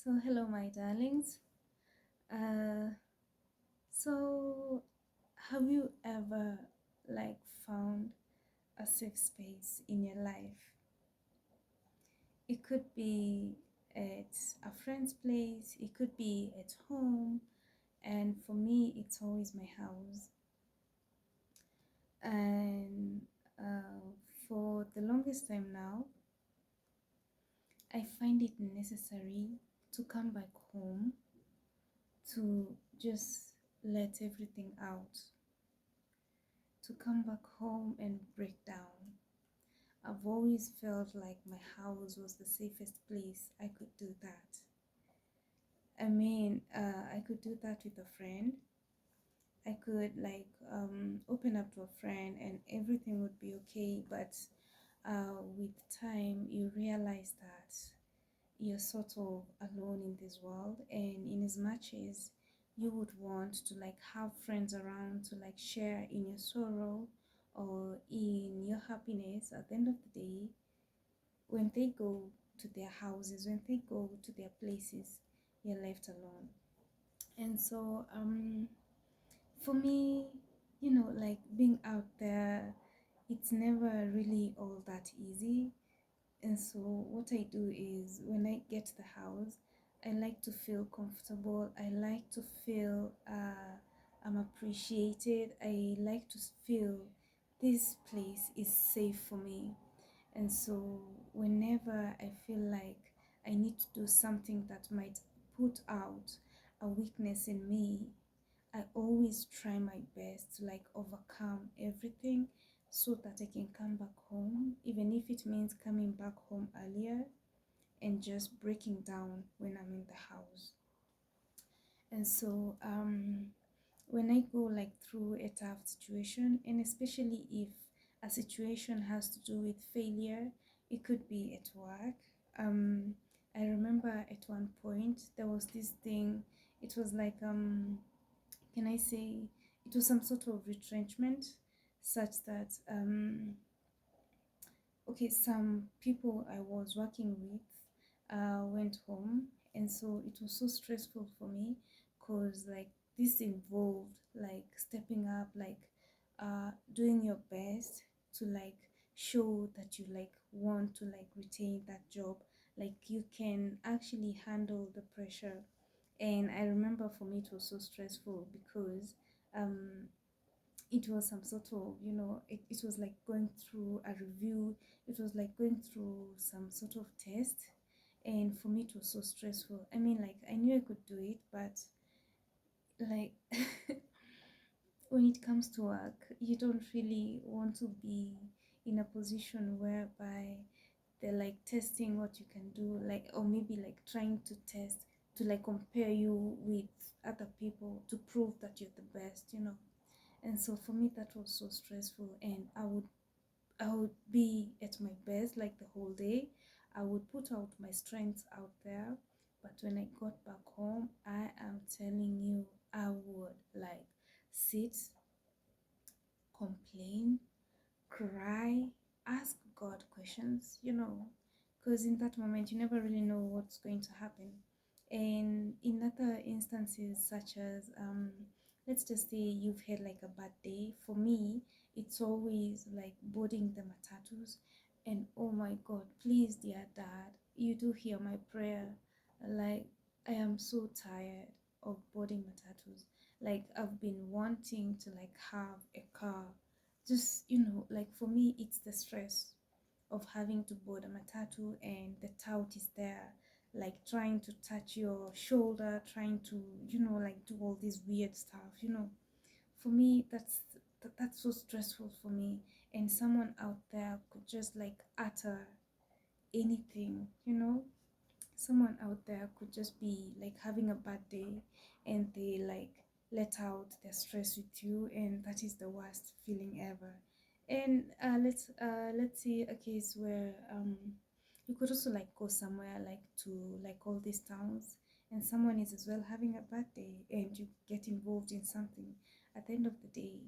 So, hello, my darlings. Uh, so, have you ever found a safe space in your life? It could be at a friend's place, it could be at home, and for me, it's always my house. And uh, for the longest time now, I find it necessary to come back home to just let everything out, to come back home and break down. I've always felt like my house was the safest place I could do that. I could do that with a friend. I could open up to a friend and everything would be okay. But with time, you realize that you're sort of alone in this world, and in as much as you would want to have friends around to share in your sorrow or in your happiness, at the end of the day, when they go to their houses, when they go to their places, you're left alone. And so for me, being out there, it's never really all that easy. And so, what I do is when I get to the house, I like to feel comfortable. I like to feel I'm appreciated. I like to feel this place is safe for me. And so, whenever I feel like I need to do something that might put out a weakness in me, I always try my best to overcome everything so that I can come back home, even if it means coming back home earlier and just breaking down when I'm in the house. And so when I go through a tough situation, and especially if a situation has to do with failure, it could be at work. Um, I remember at one point there was this thing. It was can I say, it was some sort of retrenchment, such that okay, some people I was working with went home, and so it was so stressful for me because this involved stepping up, doing your best to show that you want to retain that job, you can actually handle the pressure. And I remember for me it was so stressful because um it was some sort of, it was like going through a review, it was like going through some sort of test. And for me it was so stressful. I mean, I knew I could do it, but like when it comes to work, you don't really want to be in a position whereby they're testing what you can do, or maybe trying to test, to compare you with other people to prove that you're the best. And so for me that was so stressful, and I would be at my best the whole day. I would put out my strengths out there, but when I got back home, I am telling you, I would sit, complain, cry, ask God questions, because in that moment you never really know what's going to happen. And in other instances, such as let's just say you've had a bad day. For me, it's always boarding the matatus, and oh my God, please, dear Dad, you do hear my prayer. Like, I am so tired of boarding matatus. I've been wanting to have a car. Just for me, it's the stress of having to board a matatu and the tout is there, trying to touch your shoulder, trying to do all this weird stuff. For me, that's so stressful for me. And someone out there could just utter anything. Someone out there could just be having a bad day, and they let out their stress with you, and that is the worst feeling ever. And let's see a case where you could also go somewhere to all these towns, and someone is as well having a bad day and you get involved in something. At the end of the day,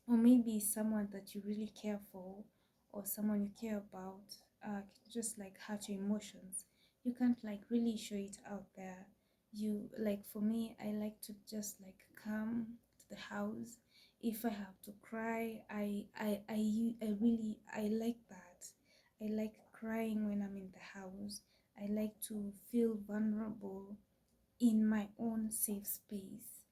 or maybe someone that you really care for or someone you care about can just hurt your emotions. you can't like really show it out there. You like, for me, I like to just like come to the house. If I have to cry, I really, I like that. I like crying when I'm in the house. I like to feel vulnerable in my own safe space,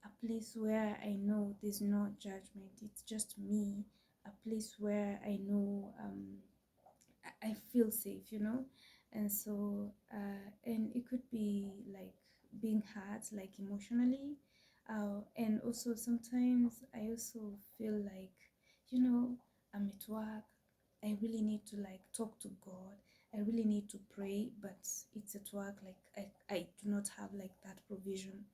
a place where I know there's no judgment, it's just me, a place where I know I feel safe, And so, and it could be like being hurt, like emotionally. And also sometimes I also feel like, you know, I'm at work. I really need to like talk to God. I really need to pray, but it's at work. Like I do not have like that provision.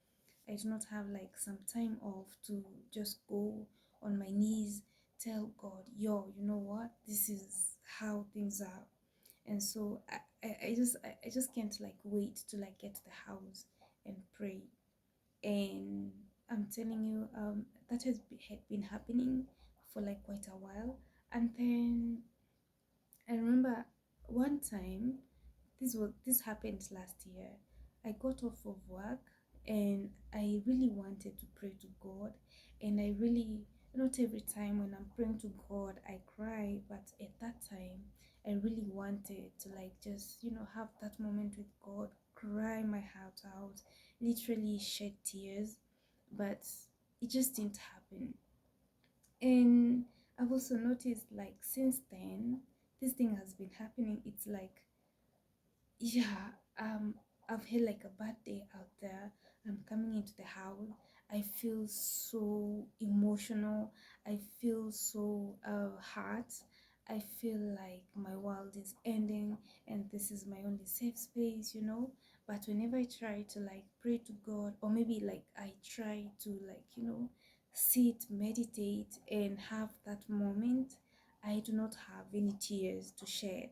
I do not have like some time off to just go on my knees, tell God, yo, you know what? This is how things are. And so I just can't like wait to like get to the house and pray. And I'm telling you, that has had been happening for like quite a while. And then I remember one time, this happened last year. I got off of work and I really wanted to pray to God. And I really, not every time when I'm praying to God I cry, but at that time I really wanted to like just, have that moment with God, cry my heart out, literally shed tears. But it just didn't happen. And I've also noticed like since then, this thing has been happening. It's like, yeah, I've had like a bad day out there. I'm coming into the house. I feel so emotional. I feel so hurt. I feel like my world is ending and this is my only safe space. But whenever I try to like pray to God, or maybe like I try to like, sit, meditate, and have that moment, I do not have any tears to shed.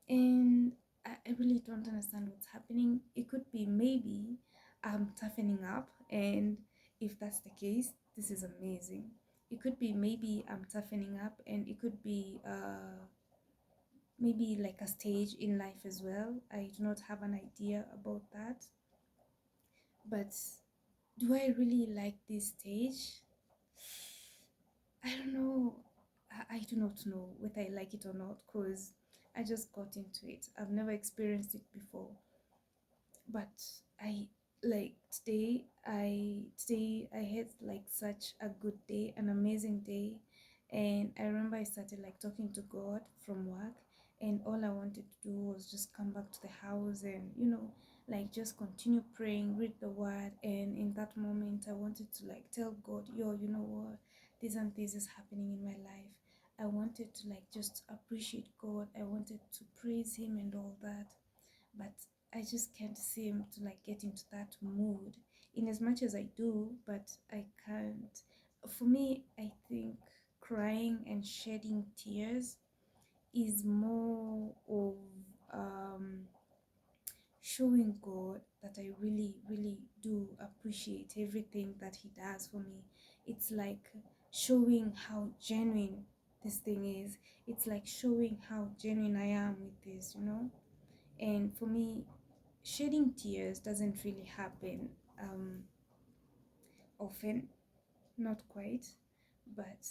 And I really don't understand what's happening. It could be maybe I'm toughening up, and if that's the case, this is amazing. It could be maybe I'm toughening up, and it could be maybe like a stage in life as well. I do not have an idea about that. But do I really like this stage? I don't know. I do not know whether I like it or not, because I just got into it. I've never experienced it before. But I like today I had like such a good day, an amazing day. And I remember I started like talking to God from work, and all I wanted to do was just come back to the house and like just continue praying, read the word. And in that moment I wanted to like tell God, yo, you know what, this and this is happening in my life. I wanted to like just appreciate God, I wanted to praise him and all that. But I just can't seem to like get into that mood in as much as I do, but I can't. For me, I think crying and shedding tears is more of showing God that I really, really do appreciate everything that He does for me. It's like showing how genuine this thing is. It's like showing how genuine I am with this. And for me, shedding tears doesn't really happen often, not quite, but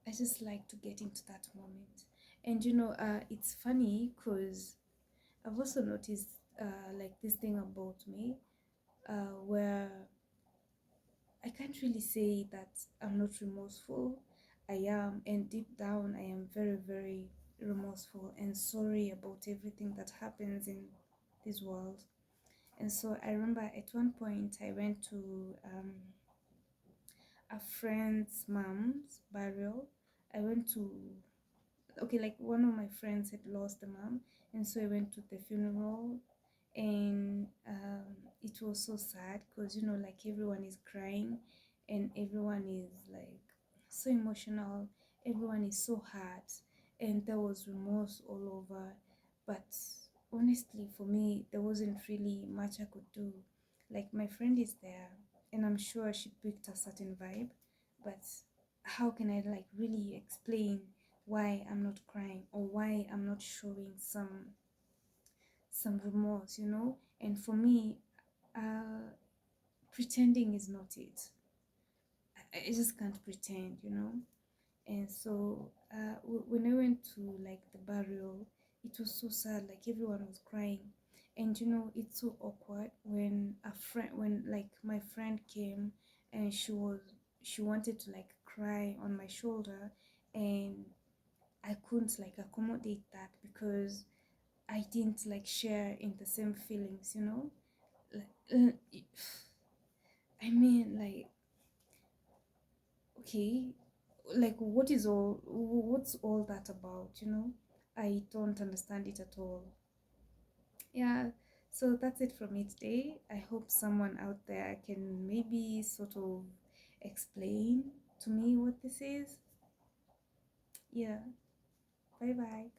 I just like to get into that moment. And it's funny because I've also noticed like this thing about me, where I can't really say that I'm not remorseful. I am, and deep down, I am very, very remorseful and sorry about everything that happens in this world. And so I remember at one point I went to a friend's mom's burial. I went to, okay, like one of my friends had lost a mom, and so I went to the funeral. And it was so sad because like everyone is crying and everyone is like so emotional, everyone is so hurt, and there was remorse all over. But honestly, for me, there wasn't really much I could do. Like, my friend is there and I'm sure she picked a certain vibe, but how can I like really explain why I'm not crying or why I'm not showing some some remorse, you know. And for me, uh, pretending is not it. I just can't pretend, you know. And so when I went to like the burial, it was so sad. Like everyone was crying, and you know it's so awkward when like my friend came, and she wanted to like cry on my shoulder, and I couldn't like accommodate that because I didn't like share in the same feelings, you know. Like, I mean, like, okay, like what's all that about, you know? I don't understand it at all. Yeah, so that's it from me today. I hope someone out there can maybe sort of explain to me what this is. Yeah, bye bye.